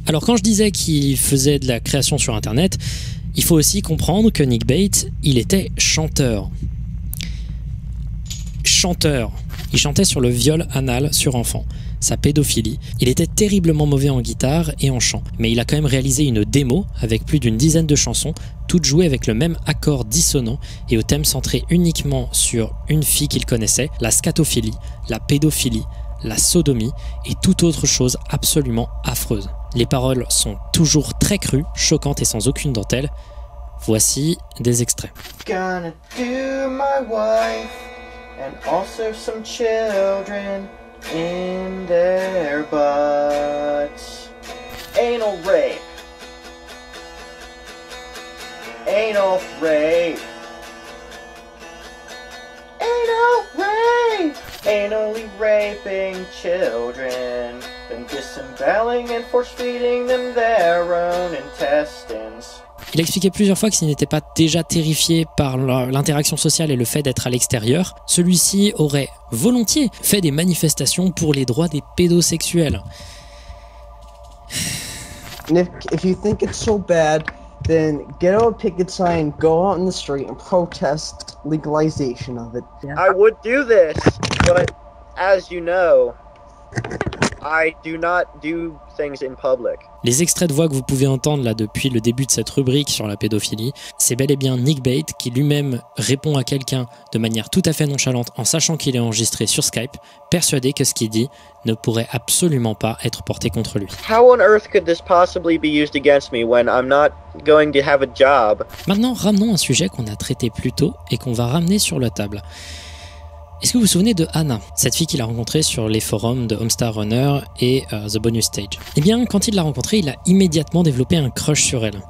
Alors quand je disais qu'il faisait de la création sur internet, il faut aussi comprendre que Nick Bate, il était chanteur. Il chantait sur le viol anal sur enfant, sa pédophilie. Il était terriblement mauvais en guitare et en chant, mais il a quand même réalisé une démo avec plus d'une dizaine de chansons, toutes jouées avec le même accord dissonant et au thème centré uniquement sur une fille qu'il connaissait, la scatophilie, la pédophilie, la sodomie et toute autre chose absolument affreuse. Les paroles sont toujours très crues, choquantes et sans aucune dentelle. Voici des extraits. Gonna do my wife and also some children in their butts. Anal rape. Anal rape. Anal rape. Anally raping children and disemboweling and force-feeding them their own intestines. Il a expliqué plusieurs fois que s'il n'était pas déjà terrifié par l'interaction sociale et le fait d'être à l'extérieur, celui-ci aurait volontiers fait des manifestations pour les droits des pédosexuels. Nick, if you think it's so bad, then get out a picket sign, go out in the street and protest legalization of it. I would do this, but as you know, I do not do things in public. Les extraits de voix que vous pouvez entendre là depuis le début de cette rubrique sur la pédophilie, c'est bel et bien Nick Bate qui lui-même répond à quelqu'un de manière tout à fait nonchalante en sachant qu'il est enregistré sur Skype, persuadé que ce qu'il dit ne pourrait absolument pas être porté contre lui. How on earth could this possibly be used against me when I'm not going to have a job? Maintenant, ramenons un sujet qu'on a traité plus tôt et qu'on va ramener sur la table. Est-ce que vous vous souvenez de Anna, cette fille qu'il a rencontrée sur les forums de Homestar Runner et The Bonus Stage? Eh bien, quand il l'a rencontrée, il a immédiatement développé un crush sur elle.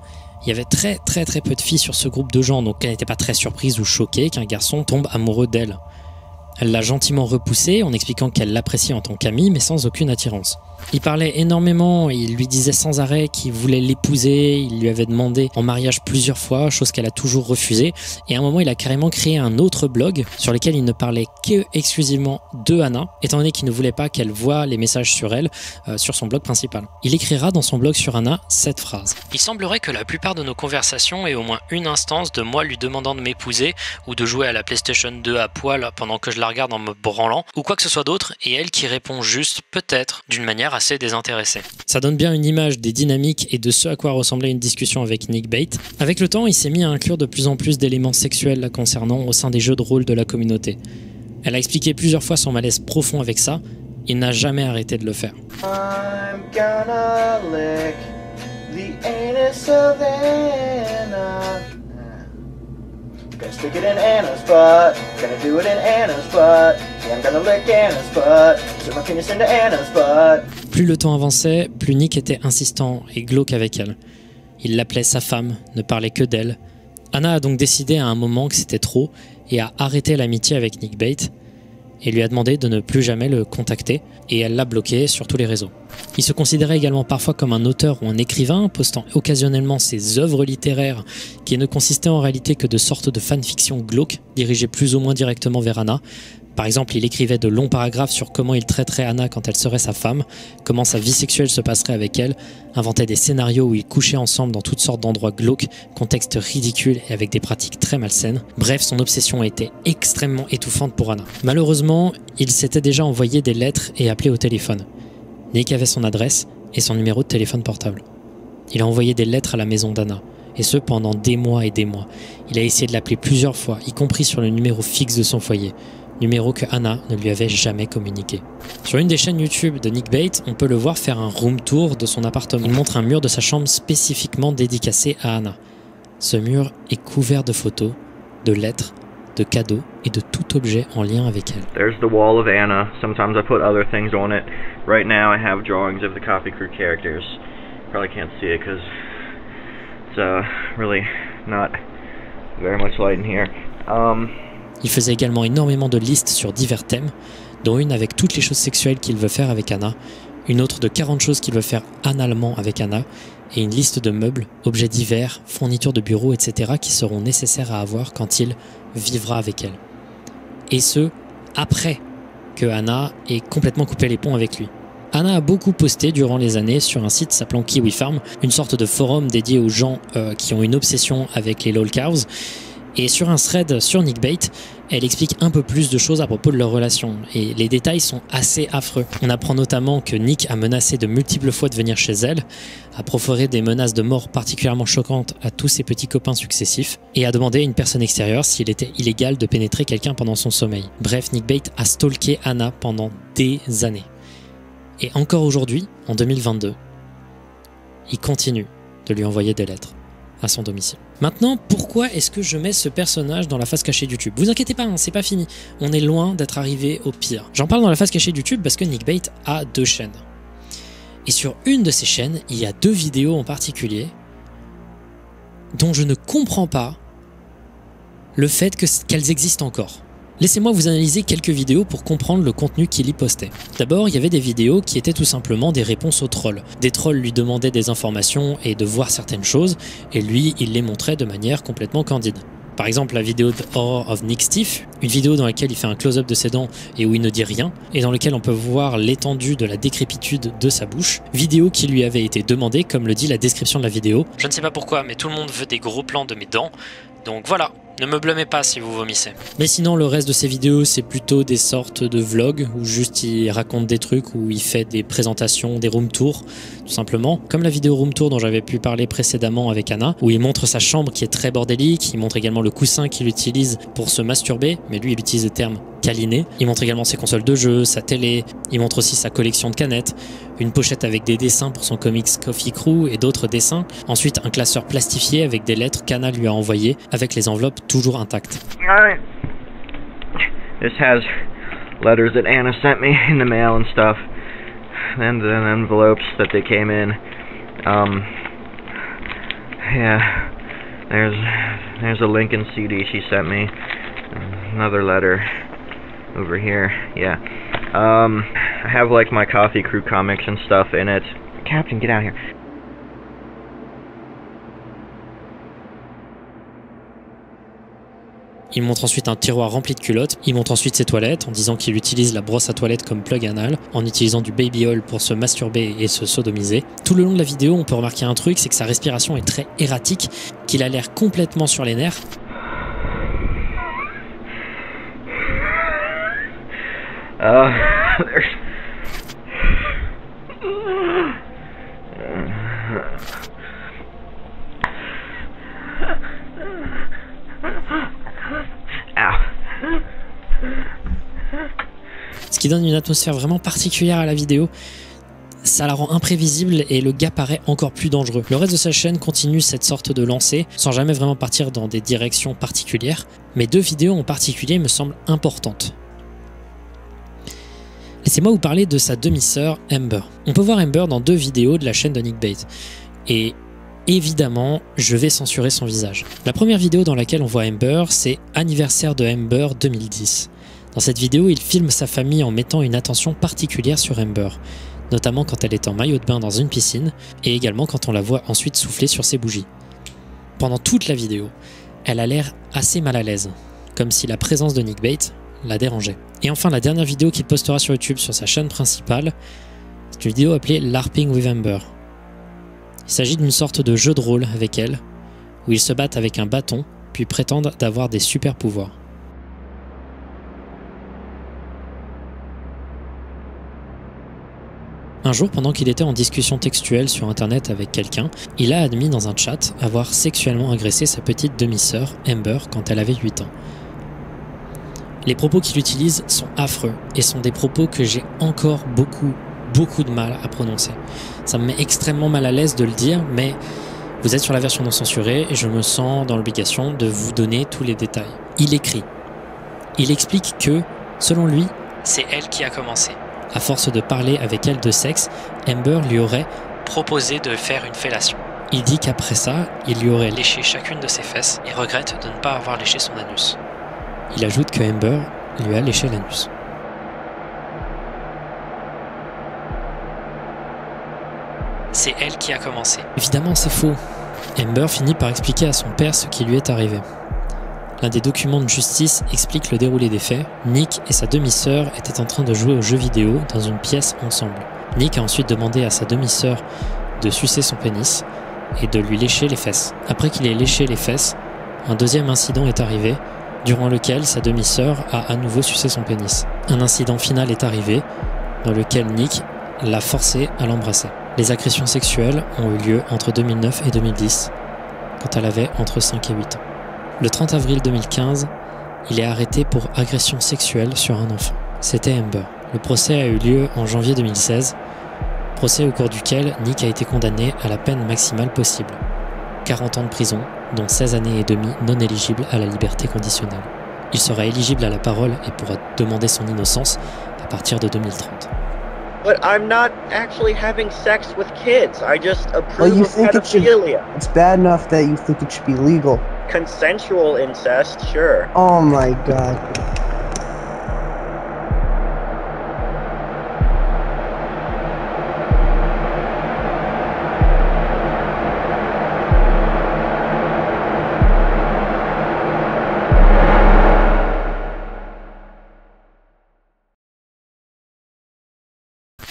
Il y avait très peu de filles sur ce groupe de gens, donc elle n'était pas très surprise ou choquée qu'un garçon tombe amoureux d'elle. Elle l'a gentiment repoussé en expliquant qu'elle l'appréciait en tant qu'amie, mais sans aucune attirance. Il parlait énormément, il lui disait sans arrêt qu'il voulait l'épouser, il lui avait demandé en mariage plusieurs fois, chose qu'elle a toujours refusée, et à un moment il a carrément créé un autre blog sur lequel il ne parlait que exclusivement de Anna, étant donné qu'il ne voulait pas qu'elle voie les messages sur elle sur son blog principal. Il écrira dans son blog sur Anna cette phrase. « Il semblerait que la plupart de nos conversations aient au moins une instance de moi lui demandant de m'épouser ou de jouer à la PlayStation 2 à poil pendant que je la regarde en me branlant, ou quoi que ce soit d'autre, et elle qui répond juste, peut-être, d'une manière assez désintéressée. » Ça donne bien une image des dynamiques et de ce à quoi ressemblait une discussion avec Nick Bate. Avec le temps, il s'est mis à inclure de plus en plus d'éléments sexuels la concernant au sein des jeux de rôle de la communauté. Elle a expliqué plusieurs fois son malaise profond avec ça, il n'a jamais arrêté de le faire. I'm gonna lick the anus of Anna. Gonna stick it in Anna's butt. Gonna do it in Anna's butt. Yeah, I'm gonna lick Anna's butt. Stick my penis into Anna's butt. Plus le temps avançait, plus Nick était insistant et glauque avec elle. Il l'appelait sa femme, ne parlait que d'elle. Anna a donc décidé à un moment que c'était trop et a arrêté l'amitié avec Nick Bate et lui a demandé de ne plus jamais le contacter et elle l'a bloqué sur tous les réseaux. Il se considérait également parfois comme un auteur ou un écrivain, postant occasionnellement ses œuvres littéraires qui ne consistaient en réalité que de sortes de fanfictions glauques dirigées plus ou moins directement vers Anna. Par exemple, il écrivait de longs paragraphes sur comment il traiterait Anna quand elle serait sa femme, comment sa vie sexuelle se passerait avec elle, inventait des scénarios où ils couchaient ensemble dans toutes sortes d'endroits glauques, contextes ridicules et avec des pratiques très malsaines. Bref, son obsession était extrêmement étouffante pour Anna. Malheureusement, il s'était déjà envoyé des lettres et appelé au téléphone. Nick avait son adresse et son numéro de téléphone portable. Il a envoyé des lettres à la maison d'Anna, et ce pendant des mois et des mois. Il a essayé de l'appeler plusieurs fois, y compris sur le numéro fixe de son foyer. Numéro que Anna ne lui avait jamais communiqué. Sur une des chaînes YouTube de Nick Bate, on peut le voir faire un room tour de son appartement. Il montre un mur de sa chambre spécifiquement dédicacé à Anna. Ce mur est couvert de photos, de lettres, de cadeaux et de tout objet en lien avec elle. There's the wall of Anna. Sometimes I put other things on it. Right now I have drawings of the Coffee Crew characters. Probably can't see it because it's really not very much light in here. Il faisait également énormément de listes sur divers thèmes, dont une avec toutes les choses sexuelles qu'il veut faire avec Anna, une autre de 40 choses qu'il veut faire analement avec Anna, et une liste de meubles, objets divers, fournitures de bureau, etc. qui seront nécessaires à avoir quand il vivra avec elle. Et ce, après que Anna ait complètement coupé les ponts avec lui. Anna a beaucoup posté durant les années sur un site s'appelant Kiwi Farm, une sorte de forum dédié aux gens qui ont une obsession avec les lolcows. Et sur un thread sur Nickbait, elle explique un peu plus de choses à propos de leur relation. Et les détails sont assez affreux. On apprend notamment que Nick a menacé de multiples fois de venir chez elle, a proféré des menaces de mort particulièrement choquantes à tous ses petits copains successifs, et a demandé à une personne extérieure s'il était illégal de pénétrer quelqu'un pendant son sommeil. Bref, Nickbait a stalké Anna pendant des années. Et encore aujourd'hui, en 2022, il continue de lui envoyer des lettres à son domicile. Maintenant, pourquoi est-ce que je mets ce personnage dans la face cachée de YouTube? Vous inquiétez pas, hein, c'est pas fini. On est loin d'être arrivé au pire. J'en parle dans la face cachée de YouTube parce que Nickbait a 2 chaînes. Et sur une de ces chaînes, il y a 2 vidéos en particulier dont je ne comprends pas le fait qu'elles existent encore. Laissez-moi vous analyser quelques vidéos pour comprendre le contenu qu'il y postait. D'abord, il y avait des vidéos qui étaient tout simplement des réponses aux trolls. Des trolls lui demandaient des informations et de voir certaines choses, et lui, il les montrait de manière complètement candide. Par exemple, la vidéo The Horror of Nick Stiff, une vidéo dans laquelle il fait un close-up de ses dents et où il ne dit rien, et dans laquelle on peut voir l'étendue de la décrépitude de sa bouche. Vidéo qui lui avait été demandée, comme le dit la description de la vidéo. Je ne sais pas pourquoi, mais tout le monde veut des gros plans de mes dents, donc voilà. Ne me blâmez pas si vous vomissez. Mais sinon, le reste de ces vidéos, c'est plutôt des sortes de vlogs où juste il raconte des trucs, où il fait des présentations, des room tours, tout simplement. Comme la vidéo room tour dont j'avais pu parler précédemment avec Anna, où il montre sa chambre qui est très bordélique, il montre également le coussin qu'il utilise pour se masturber, mais lui il utilise le terme câliner. Il montre également ses consoles de jeux, sa télé, il montre aussi sa collection de canettes, une pochette avec des dessins pour son comics Coffee Crew et d'autres dessins. Ensuite, un classeur plastifié avec des lettres qu'Anna lui a envoyées, avec les enveloppes toujours intactes. This has letters that Anna sent me in the mail and stuff, and then envelopes that they came in. Yeah, there's a Lincoln CD she sent me. Another letter over here. Yeah. I have like my Coffee Crew comics and stuff in it. Captain, get out of here. Il montre ensuite un tiroir rempli de culottes, il montre ensuite ses toilettes en disant qu'il utilise la brosse à toilette comme plug anal, en utilisant du baby oil pour se masturber et se sodomiser. Tout le long de la vidéo, on peut remarquer un truc, c'est que sa respiration est très erratique, qu'il a l'air complètement sur les nerfs. Ce qui donne une atmosphère vraiment particulière à la vidéo. Ça la rend imprévisible et le gars paraît encore plus dangereux. Le reste de sa chaîne continue cette sorte de lancée, sans jamais vraiment partir dans des directions particulières, mais 2 vidéos en particulier me semblent importantes. Laissez-moi vous parler de sa demi-sœur Amber. On peut voir Amber dans 2 vidéos de la chaîne de Nickbait. Et évidemment, je vais censurer son visage. La première vidéo dans laquelle on voit Amber, c'est Anniversaire de Amber 2010. Dans cette vidéo, il filme sa famille en mettant une attention particulière sur Amber, notamment quand elle est en maillot de bain dans une piscine, et également quand on la voit ensuite souffler sur ses bougies. Pendant toute la vidéo, elle a l'air assez mal à l'aise, comme si la présence de Nickbait la dérangeait. Et enfin, la dernière vidéo qu'il postera sur YouTube sur sa chaîne principale, c'est une vidéo appelée LARPing with Amber. Il s'agit d'une sorte de jeu de rôle avec elle, où ils se battent avec un bâton, puis prétendent d'avoir des super pouvoirs. Un jour, pendant qu'il était en discussion textuelle sur internet avec quelqu'un, il a admis dans un chat avoir sexuellement agressé sa petite demi-sœur, Amber, quand elle avait 8 ans. Les propos qu'il utilise sont affreux et sont des propos que j'ai encore beaucoup de mal à prononcer. Ça me met extrêmement mal à l'aise de le dire, mais vous êtes sur la version non censurée et je me sens dans l'obligation de vous donner tous les détails. Il écrit. Il explique que, selon lui, c'est elle qui a commencé. À force de parler avec elle de sexe, Amber lui aurait proposé de faire une fellation. Il dit qu'après ça, il lui aurait léché chacune de ses fesses et regrette de ne pas avoir léché son anus. Il ajoute que Amber lui a léché l'anus. C'est elle qui a commencé. Évidemment, c'est faux. Amber finit par expliquer à son père ce qui lui est arrivé. L'un des documents de justice explique le déroulé des faits. Nick et sa demi-sœur étaient en train de jouer aux jeux vidéo dans une pièce ensemble. Nick a ensuite demandé à sa demi-sœur de sucer son pénis et de lui lécher les fesses. Après qu'il ait léché les fesses, un deuxième incident est arrivé, durant lequel sa demi-sœur a à nouveau sucé son pénis. Un incident final est arrivé, dans lequel Nick l'a forcé à l'embrasser. Les agressions sexuelles ont eu lieu entre 2009 et 2010, quand elle avait entre 5 et 8 ans. Le 30 avril 2015, il est arrêté pour agression sexuelle sur un enfant. C'était Amber. Le procès a eu lieu en janvier 2016, procès au cours duquel Nick a été condamné à la peine maximale possible. 40 ans de prison, dont 16 années et demie non éligibles à la liberté conditionnelle. Il sera éligible à la parole et pourra demander son innocence à partir de 2030. But I'm not actually having sex with kids. I just Well, approve you of think pedophilia. it's bad enough that you think it should be legal. Consensual incest, sure. Oh my god.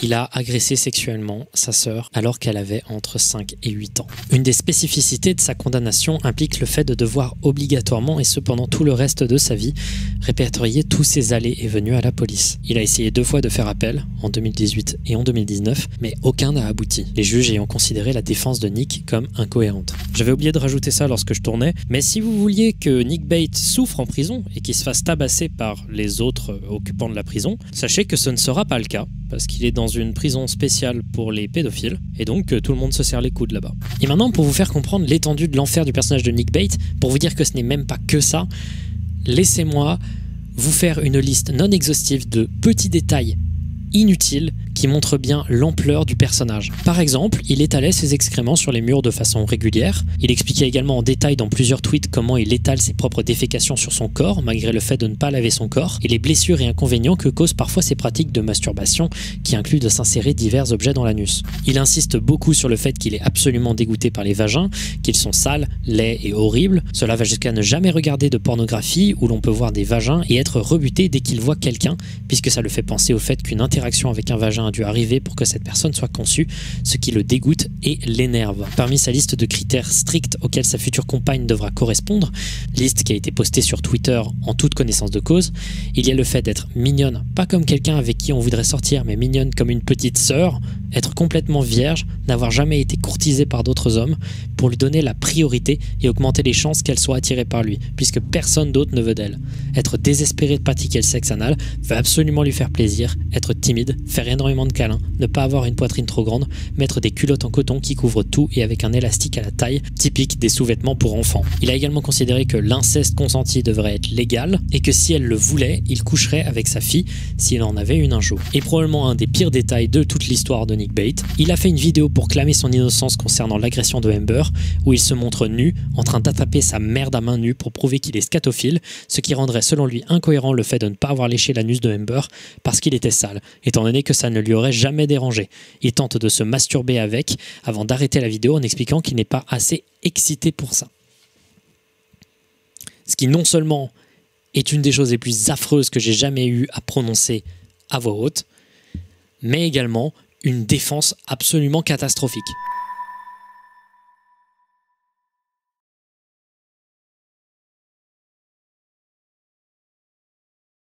Il a agressé sexuellement sa sœur alors qu'elle avait entre 5 et 8 ans. Une des spécificités de sa condamnation implique le fait de devoir obligatoirement, et ce pendant tout le reste de sa vie, répertorier tous ses allées et venues à la police. Il a essayé 2 fois de faire appel, en 2018 et en 2019, mais aucun n'a abouti, les juges ayant considéré la défense de Nick comme incohérente. J'avais oublié de rajouter ça lorsque je tournais, mais si vous vouliez que Nick Bate souffre en prison et qu'il se fasse tabasser par les autres occupants de la prison, sachez que ce ne sera pas le cas, parce qu'il est dans une prison spéciale pour les pédophiles, et donc tout le monde se serre les coudes là-bas. Et maintenant, pour vous faire comprendre l'étendue de l'enfer du personnage de Nick Bate, pour vous dire que ce n'est même pas que ça, laissez-moi vous faire une liste non exhaustive de petits détails inutiles qui montrent bien l'ampleur du personnage. Par exemple, il étalait ses excréments sur les murs de façon régulière. Il expliquait également en détail dans plusieurs tweets comment il étale ses propres défécations sur son corps, malgré le fait de ne pas laver son corps, et les blessures et inconvénients que causent parfois ses pratiques de masturbation, qui incluent de s'insérer divers objets dans l'anus. Il insiste beaucoup sur le fait qu'il est absolument dégoûté par les vagins, qu'ils sont sales, laids et horribles. Cela va jusqu'à ne jamais regarder de pornographie où l'on peut voir des vagins et être rebuté dès qu'il voit quelqu'un, puisque ça le fait penser au fait qu'une interaction avec un vagin a dû arriver pour que cette personne soit conçue, ce qui le dégoûte et l'énerve. Parmi sa liste de critères stricts auxquels sa future compagne devra correspondre, liste qui a été postée sur Twitter en toute connaissance de cause, il y a le fait d'être mignonne, pas comme quelqu'un avec qui on voudrait sortir, mais mignonne comme une petite sœur, être complètement vierge, n'avoir jamais été courtisée par d'autres hommes, pour lui donner la priorité et augmenter les chances qu'elle soit attirée par lui, puisque personne d'autre ne veut d'elle. Être désespéré de pratiquer le sexe anal, veut absolument lui faire plaisir, être timide, faire énormément de câlins, ne pas avoir une poitrine trop grande, mettre des culottes en coton qui couvrent tout et avec un élastique à la taille, typique des sous-vêtements pour enfants. Il a également considéré que l'inceste consenti devrait être légal et que si elle le voulait, il coucherait avec sa fille s'il en avait une un jour. Et probablement un des pires détails de toute l'histoire de Nick Bate, il a fait une vidéo pour clamer son innocence concernant l'agression de Amber, où il se montre nu, en train d'attraper sa merde à main nue pour prouver qu'il est scatophile, ce qui rendrait selon lui incohérent le fait de ne pas avoir léché l'anus de Amber parce qu'il était sale, étant donné que ça ne lui aurait jamais dérangé. Il tente de se masturber avec, avant d'arrêter la vidéo en expliquant qu'il n'est pas assez excité pour ça. Ce qui non seulement est une des choses les plus affreuses que j'ai jamais eu à prononcer à voix haute, mais également une défense absolument catastrophique.